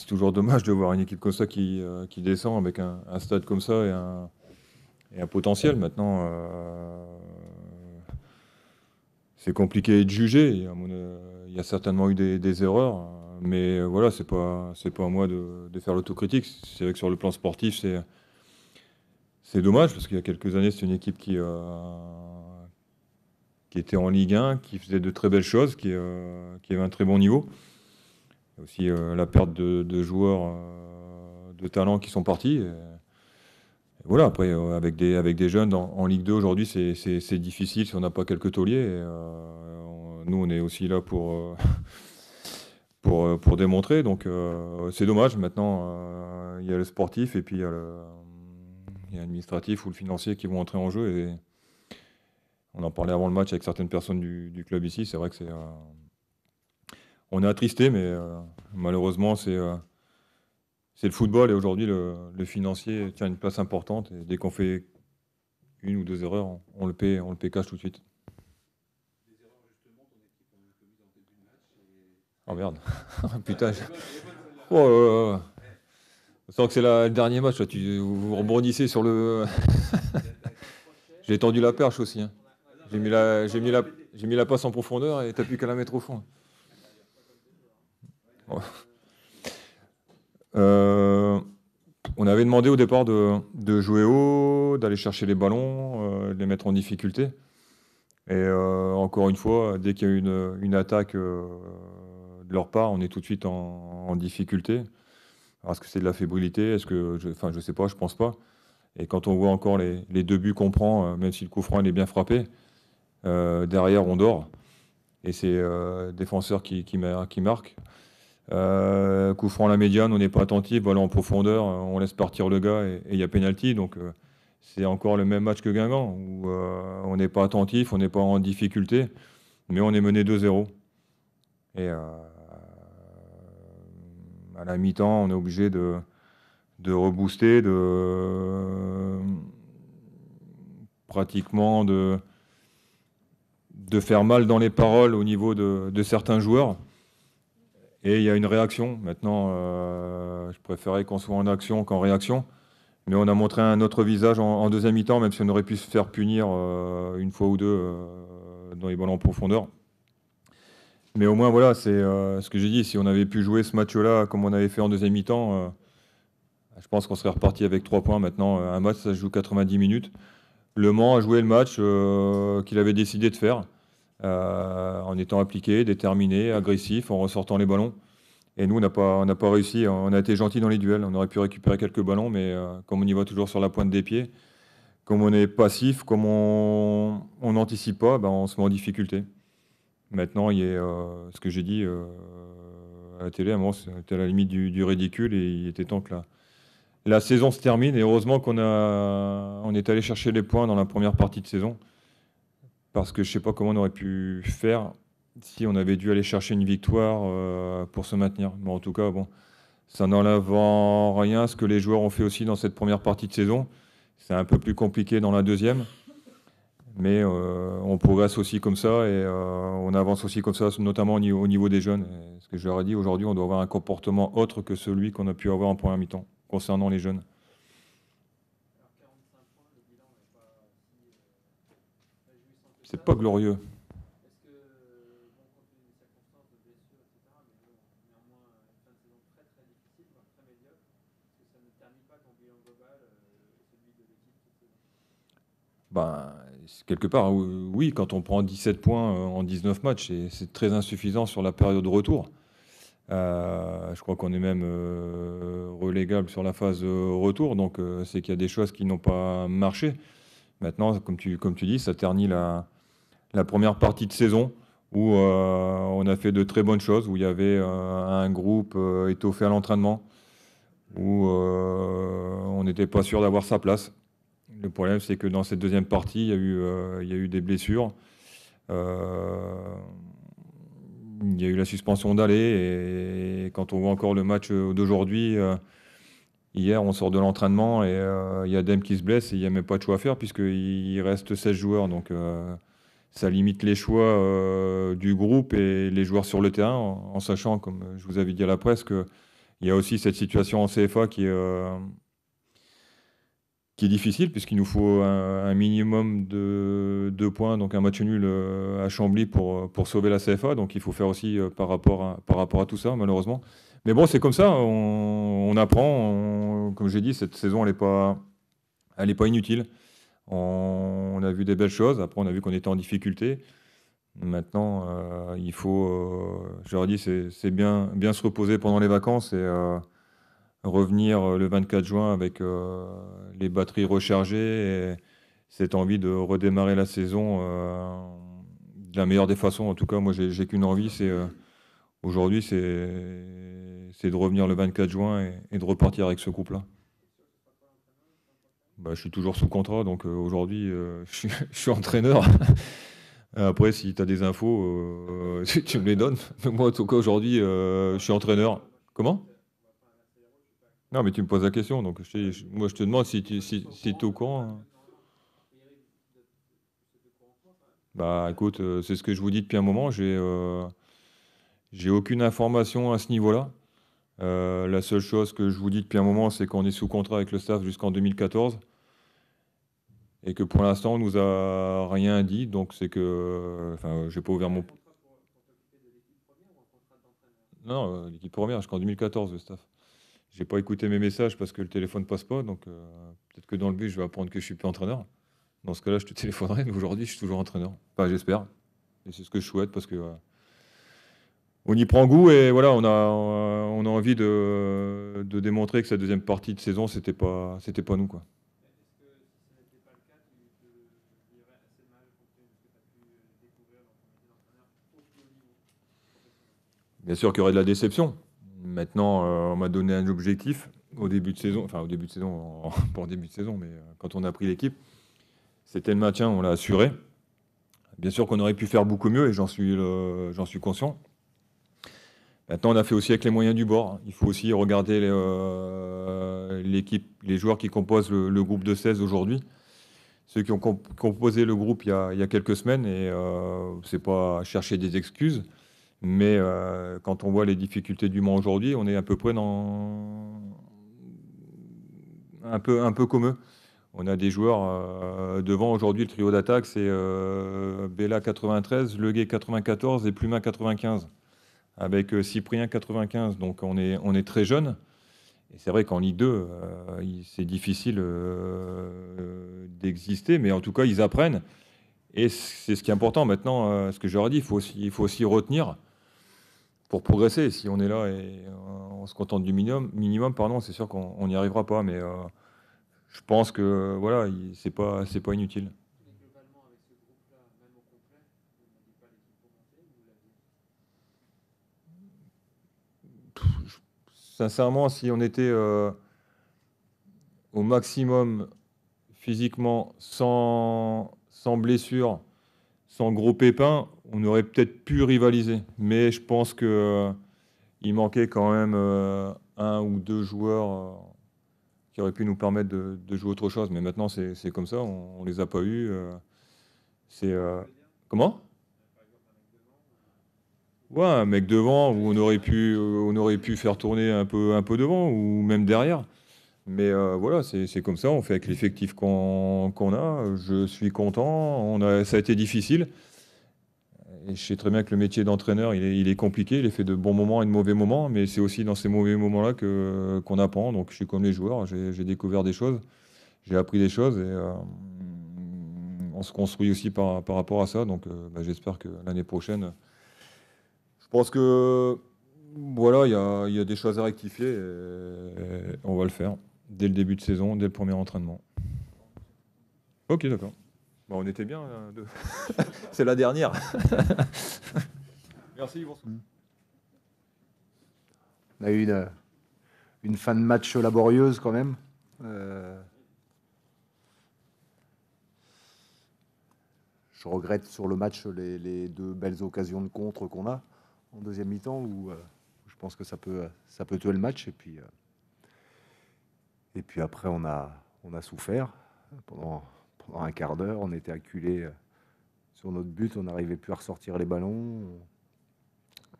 c'est toujours dommage de voir une équipe comme ça qui descend avec un stade comme ça et un potentiel. Maintenant, c'est compliqué de juger. Il y a certainement eu des erreurs, mais voilà, c'est pas à moi de faire l'autocritique. C'est vrai que sur le plan sportif, c'est dommage parce qu'il y a quelques années, c'est une équipe qui était en Ligue 1, qui faisait de très belles choses, qui avait un très bon niveau. Il y a aussi la perte de joueurs de talent qui sont partis. Et voilà, après, avec des jeunes en Ligue 2 aujourd'hui, c'est difficile si on n'a pas quelques tauliers. Et, nous, on est aussi là pour démontrer. Donc, c'est dommage. Maintenant, il y a le sportif et puis il y a l'administratif ou le financier qui vont entrer en jeu. Et on en parlait avant le match avec certaines personnes du club ici. C'est vrai que on est attristé, mais malheureusement, c'est le football. Et aujourd'hui, le financier tient une place importante. Et dès qu'on fait une ou deux erreurs, on le paie cash tout de suite. Oh merde. Putain. Oh là là là. Je sens que c'est le dernier match. Là. Vous rebondissez sur le. J'ai tendu la perche aussi. Hein. J'ai mis la passe en profondeur et t'as plus qu'à la mettre au fond. Ouais. On avait demandé au départ de jouer haut, d'aller chercher les ballons, de les mettre en difficulté. Et encore une fois, dès qu'il y a une attaque de leur part, on est tout de suite en difficulté. Alors, est-ce que c'est de la fébrilité? Je sais pas, je pense pas. Et quand on voit encore les deux buts qu'on prend, même si le coup franc il est bien frappé, derrière on dort. Et c'est défenseur qui marque. Coup franc à la médiane, on n'est pas attentif, voilà en profondeur, on laisse partir le gars et il y a pénalty. Donc c'est encore le même match que Guingamp, où on n'est pas attentif, on n'est pas en difficulté, mais on est mené 2-0. Et à la mi-temps, on est obligé de rebooster, pratiquement de faire mal dans les paroles au niveau de certains joueurs. Et il y a une réaction. Maintenant, je préférais qu'on soit en action qu'en réaction. Mais on a montré un autre visage en deuxième mi-temps, même si on aurait pu se faire punir une fois ou deux dans les ballons en profondeur. Mais au moins, voilà, c'est ce que j'ai dit. Si on avait pu jouer ce match-là comme on avait fait en deuxième mi-temps, je pense qu'on serait reparti avec 3 points. Maintenant, un match, ça se joue 90 minutes. Le Mans a joué le match qu'il avait décidé de faire, en étant appliqué, déterminé, agressif, en ressortant les ballons. Et nous, on n'a pas réussi. On a été gentil dans les duels. On aurait pu récupérer quelques ballons, mais comme on y va toujours sur la pointe des pieds, comme on est passif, comme on n'anticipe pas, ben, on se met en difficulté. Maintenant, il y a ce que j'ai dit à la télé, à un moment, c'était à la limite du ridicule et il était temps que la saison se termine. Et heureusement on est allé chercher les points dans la première partie de saison. Parce que je ne sais pas comment on aurait pu faire si on avait dû aller chercher une victoire pour se maintenir. Mais en tout cas, bon, ça n'enlève en rien ce que les joueurs ont fait aussi dans cette première partie de saison. C'est un peu plus compliqué dans la deuxième. Mais on progresse aussi comme ça et on avance aussi comme ça, notamment au niveau des jeunes. Et ce que je leur ai dit, aujourd'hui, on doit avoir un comportement autre que celui qu'on a pu avoir en première mi-temps, concernant les jeunes. C'est pas glorieux. Ben, quelque part, oui, quand on prend 17 points en 19 matchs, c'est très insuffisant sur la période de retour. Je crois qu'on est même relégable sur la phase retour, donc c'est qu'il y a des choses qui n'ont pas marché. Maintenant, comme tu dis, ça ternit la première partie de saison où on a fait de très bonnes choses, où il y avait un groupe étoffé à l'entraînement, où on n'était pas sûr d'avoir sa place. Le problème, c'est que dans cette deuxième partie, il y a eu des blessures. Il y a eu la suspension d'aller. Et quand on voit encore le match d'aujourd'hui, hier, on sort de l'entraînement et il y a Deme qui se blesse et il n'y a même pas de choix à faire puisqu'il reste 16 joueurs. Donc ça limite les choix du groupe et les joueurs sur le terrain en sachant, comme je vous avais dit à la presse, qu'il il y a aussi cette situation en CFA qui est difficile, puisqu'il nous faut un minimum de 2 points, donc un match nul à Chambly pour sauver la CFA. Donc il faut faire aussi par rapport à tout ça, malheureusement. Mais bon, c'est comme ça, on apprend. Comme j'ai dit, cette saison, elle est pas inutile. On a vu des belles choses. Après, on a vu qu'on était en difficulté. Maintenant, il faut, je leur dis, c'est bien se reposer pendant les vacances et revenir le 24 juin avec les batteries rechargées et cette envie de redémarrer la saison de la meilleure des façons. En tout cas, moi, j'ai qu'une envie, c'est aujourd'hui, c'est de revenir le 24 juin et de repartir avec ce groupe-là. Bah, je suis toujours sous contrat, donc aujourd'hui, je suis entraîneur. Après, si tu as des infos, tu me les donnes. Mais moi, en tout cas, aujourd'hui, je suis entraîneur. Comment? Non, mais tu me poses la question, donc moi, je te demande si tu es au courant. Bah, écoute, c'est ce que je vous dis depuis un moment. J'ai aucune information à ce niveau-là. La seule chose que je vous dis depuis un moment, c'est qu'on est sous contrat avec le staff jusqu'en 2014 et que pour l'instant, on nous a rien dit. Donc, c'est que, enfin, j'ai pas ouvert mon. Non, l'équipe première jusqu'en 2014, le staff. J'ai pas écouté mes messages parce que le téléphone passe pas. Donc, peut-être que dans le but, je vais apprendre que je suis plus entraîneur. Dans ce cas-là, je te téléphonerai. Mais aujourd'hui, je suis toujours entraîneur. Enfin, j'espère. Et c'est ce que je souhaite parce que on y prend goût et voilà, on a envie de démontrer que cette deuxième partie de saison, c'était pas nous, quoi. Bien sûr qu'il y aurait de la déception. Maintenant, on m'a donné un objectif au début de saison, enfin au début de saison, pas en début de saison, mais quand on a pris l'équipe, c'était le maintien, on l'a assuré. Bien sûr qu'on aurait pu faire beaucoup mieux et j'en suis conscient. Maintenant, on a fait aussi avec les moyens du bord. Il faut aussi regarder l'équipe, les joueurs qui composent le groupe de 16 aujourd'hui. Ceux qui ont composé le groupe il y a quelques semaines, et c'est pas chercher des excuses, mais quand on voit les difficultés du Mans aujourd'hui, on est à peu près dans un peu comme eux. On a des joueurs devant aujourd'hui, le trio d'attaque, c'est Bella 93, Leguet 94 et Plumin 95, avec Cyprien 95. Donc on est très jeune. Et c'est vrai qu'en Ligue 2, c'est difficile d'exister, mais en tout cas, ils apprennent. Et c'est ce qui est important maintenant, ce que je leur ai dit, il faut aussi retenir pour progresser. Si on est là et on se contente du minimum, pardon, c'est sûr qu'on n'y arrivera pas. Mais je pense que voilà, c'est pas inutile. Sincèrement, si on était au maximum physiquement, sans blessure, sans gros pépins, on aurait peut-être pu rivaliser. Mais je pense que il manquait quand même un ou deux joueurs qui auraient pu nous permettre de jouer autre chose. Mais maintenant, c'est comme ça, on les a pas eus. C'est comment? Ouais, un mec devant où on aurait pu faire tourner un peu devant ou même derrière. Mais voilà, c'est comme ça, on fait avec l'effectif qu'on a. Je suis content, ça a été difficile. Et je sais très bien que le métier d'entraîneur, il est compliqué, il est fait de bons moments et de mauvais moments, mais c'est aussi dans ces mauvais moments-là qu'on apprend. Donc je suis comme les joueurs, j'ai découvert des choses, j'ai appris des choses et on se construit aussi par rapport à ça. Donc bah, j'espère que l'année prochaine, je pense que voilà, il y a des choses à rectifier et on va le faire dès le début de saison, dès le premier entraînement. Ok, d'accord. Bon, on était bien. C'est la dernière. Merci, bonsoir. On a eu une fin de match laborieuse quand même. Je regrette sur le match les deux belles occasions de contre qu'on a en deuxième mi-temps où je pense que ça peut tuer le match. Et puis après, on a souffert pendant un quart d'heure. On était acculé sur notre but, on n'arrivait plus à ressortir les ballons.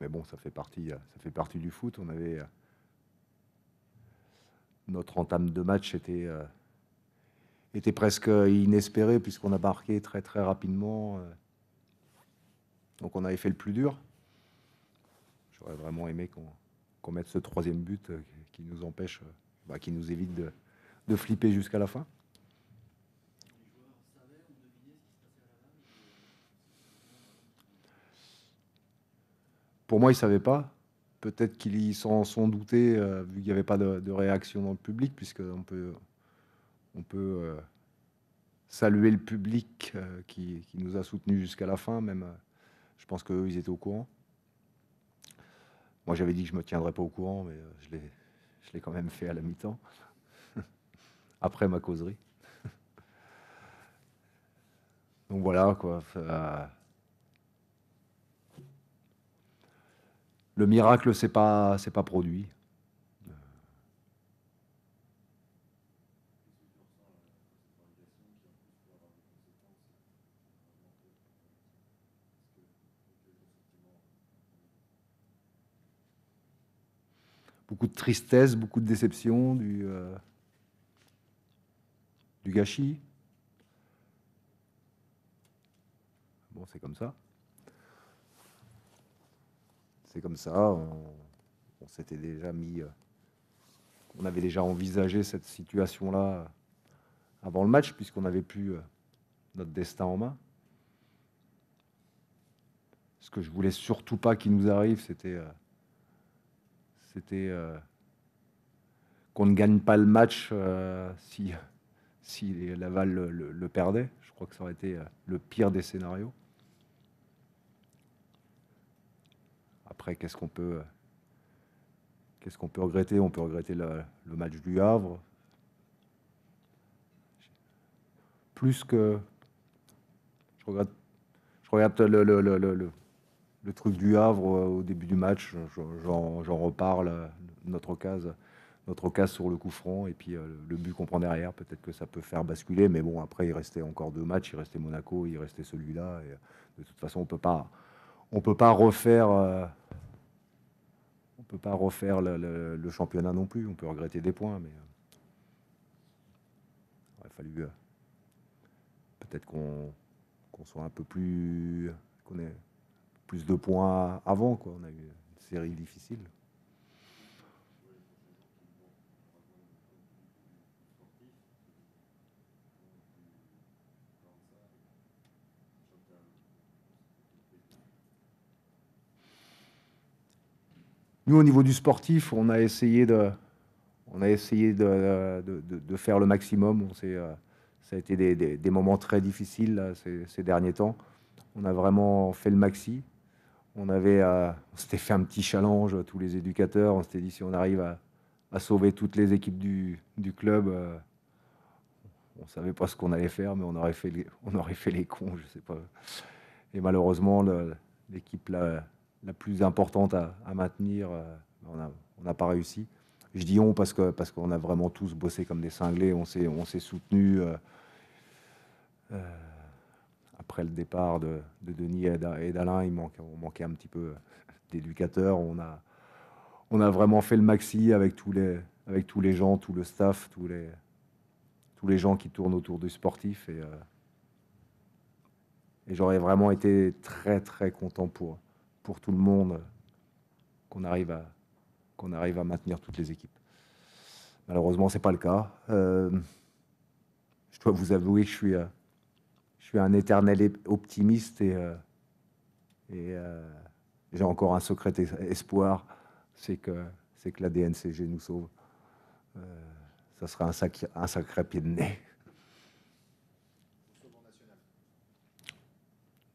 Mais bon, ça fait partie du foot. On avait notre entame de match était presque inespérée puisqu'on a marqué très très rapidement. Donc on avait fait le plus dur. J'aurais vraiment aimé qu'on mette ce troisième but qui nous empêche, qui nous évite de flipper jusqu'à la fin. Pour moi, ils ne savaient pas. Peut-être qu'ils s'en sont doutés, vu qu'il n'y avait pas de réaction dans le public, puisqu'on peut saluer le public qui nous a soutenus jusqu'à la fin. Même, je pense qu'eux, ils étaient au courant. Moi, j'avais dit que je ne me tiendrais pas au courant, mais je l'ai quand même fait à la mi-temps, après ma causerie. Donc voilà, quoi. Le miracle, c'est pas produit. Beaucoup de tristesse, beaucoup de déception, du gâchis. Bon, c'est comme ça. C'est comme ça. On s'était déjà mis. On avait déjà envisagé cette situation-là avant le match, puisqu'on avait plus notre destin en main. Ce que je voulais surtout pas qu'il nous arrive, c'était qu'on ne gagne pas le match si Laval le perdait. Je crois que ça aurait été le pire des scénarios. Après, qu'est-ce qu'on peut regretter? On peut regretter le match du Havre. Plus que... Je regarde le truc du Havre au début du match. J'en reparle. Notre case sur le coup franc et puis le but qu'on prend derrière. Peut-être que ça peut faire basculer. Mais bon, après, il restait encore 2 matchs. Il restait Monaco, il restait celui-là. Et de toute façon, on peut pas refaire... On ne peut pas refaire le championnat non plus. On peut regretter des points, mais il aurait fallu peut-être qu'on soit un peu plus... qu'on ait plus de points avant, quoi. On a eu une série difficile. Nous, au niveau du sportif, on a essayé de faire le maximum. Ça a été des moments très difficiles là, ces derniers temps. On a vraiment fait le maxi. On s'était fait un petit challenge, tous les éducateurs. On s'était dit, si on arrive à sauver toutes les équipes du club, on ne savait pas ce qu'on allait faire, mais on aurait fait les cons, je sais pas. Et malheureusement, l'équipe la plus importante à maintenir, on n'a pas réussi. Je dis on parce qu'on a vraiment tous bossé comme des cinglés, on s'est soutenus. Après le départ de Denis et d'Alain, on manquait un petit peu d'éducateurs. On a vraiment fait le maxi avec tous les gens, tout le staff, tous les gens qui tournent autour du sportif. Et j'aurais vraiment été très très content pour tout le monde qu'on arrive à maintenir toutes les équipes. Malheureusement, c'est pas le cas. Je dois vous avouer que je suis un éternel optimiste et j'ai encore un secret espoir, c'est que la DNCG nous sauve. Ça serait un sacré pied de nez.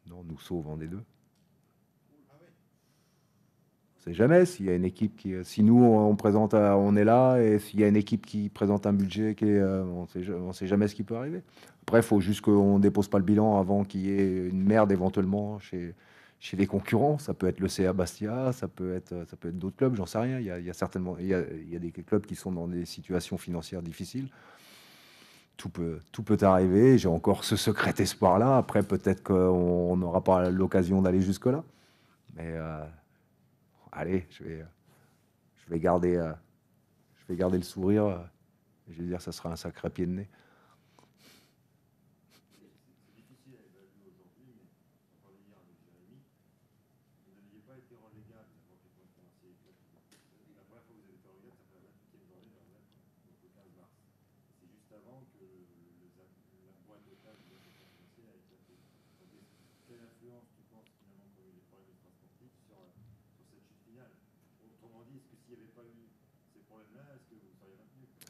Non, nous sauve en D2. On ne sait jamais s'il y a une équipe qui... Si nous, on est là, et s'il y a une équipe qui présente un budget, on ne sait jamais ce qui peut arriver. Après, il faut juste qu'on ne dépose pas le bilan avant qu'il y ait une merde éventuellement chez les concurrents. Ça peut être le CA Bastia, ça peut être d'autres clubs, j'en sais rien. Il y a des clubs qui sont dans des situations financières difficiles. Tout peut arriver. J'ai encore ce secret espoir-là. Après, peut-être qu'on n'aura pas l'occasion d'aller jusque-là. Mais... allez, je vais garder le sourire je vais dire, ça sera un sacré pied de nez.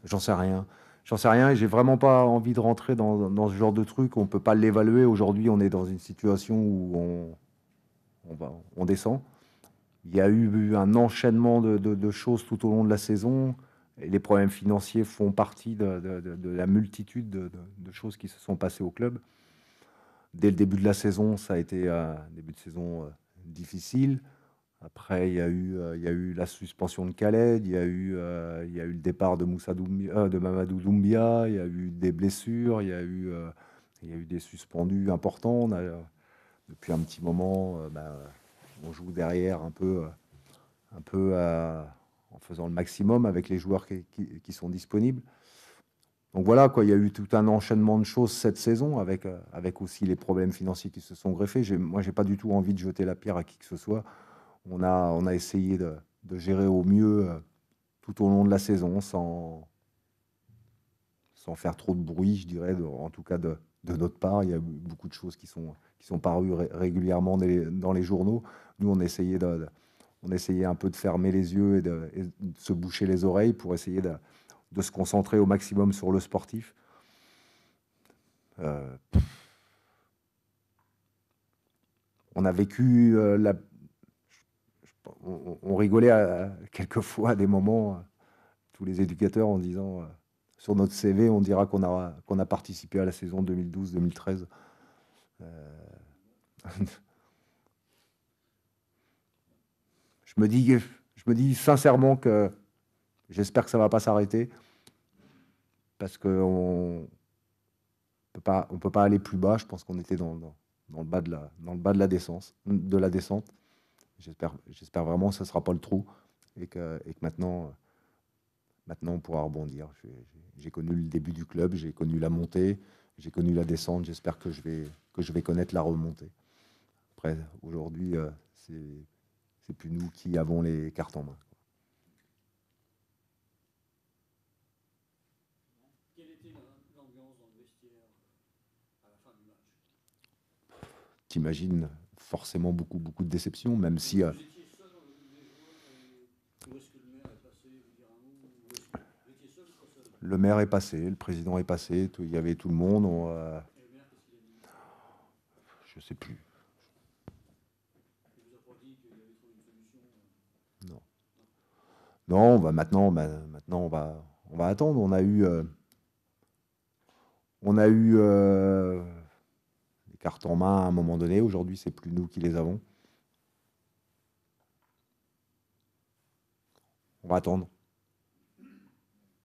J'en sais rien. J'en sais rien et j'ai vraiment pas envie de rentrer dans ce genre de truc. On peut pas l'évaluer. Aujourd'hui, on est dans une situation où on descend. Il y a eu un enchaînement de choses tout au long de la saison. Et les problèmes financiers font partie de la multitude de choses qui se sont passées au club. Dès le début de la saison, ça a été un début de saison difficile. Après, il y a eu la suspension de Khaled, il y a eu le départ de de Mamadou Doumbia, il y a eu des blessures, il y a eu des suspendus importants. Depuis un petit moment, on joue derrière un peu en faisant le maximum avec les joueurs qui sont disponibles. Donc voilà, quoi, il y a eu tout un enchaînement de choses cette saison avec aussi les problèmes financiers qui se sont greffés. Moi, j'ai pas du tout envie de jeter la pierre à qui que ce soit. On a essayé de gérer au mieux tout au long de la saison sans faire trop de bruit, je dirais, en tout cas de notre part. Il y a beaucoup de choses qui sont parues régulièrement dans les journaux. Nous, on essayait un peu de fermer les yeux et de se boucher les oreilles pour essayer de se concentrer au maximum sur le sportif. On a vécu on rigolait quelquefois à des moments, tous les éducateurs, en disant sur notre CV, on dira qu'on a participé à la saison 2012-2013. Je me dis sincèrement que j'espère que ça ne va pas s'arrêter parce qu'on ne peut pas aller plus bas. Je pense qu'on était dans le bas de la descente. J'espère vraiment que ce ne sera pas le trou et que maintenant, on pourra rebondir. J'ai connu le début du club, j'ai connu la montée, j'ai connu la descente. J'espère que je vais connaître la remontée. Après, aujourd'hui, c'est plus nous qui avons les cartes en main. Quelle était l'ambiance dans le vestiaire à la fin du match? T'imagines forcément beaucoup de déception, même si... Vous étiez seul, les joueurs, où est-ce que le maire est passé? Vous dire un mot? Vous étiez seul ou pas seul? Le maire est passé, le président est passé, il y avait tout le monde. Et le maire, qu'est-ce qu'il a dit? Je sais plus. Il vous a pas dit qu'il avait trouvé une solution? Non. Non, maintenant, on va attendre. On a eu les cartes en main à un moment donné. Aujourd'hui, c'est plus nous qui les avons. On va attendre.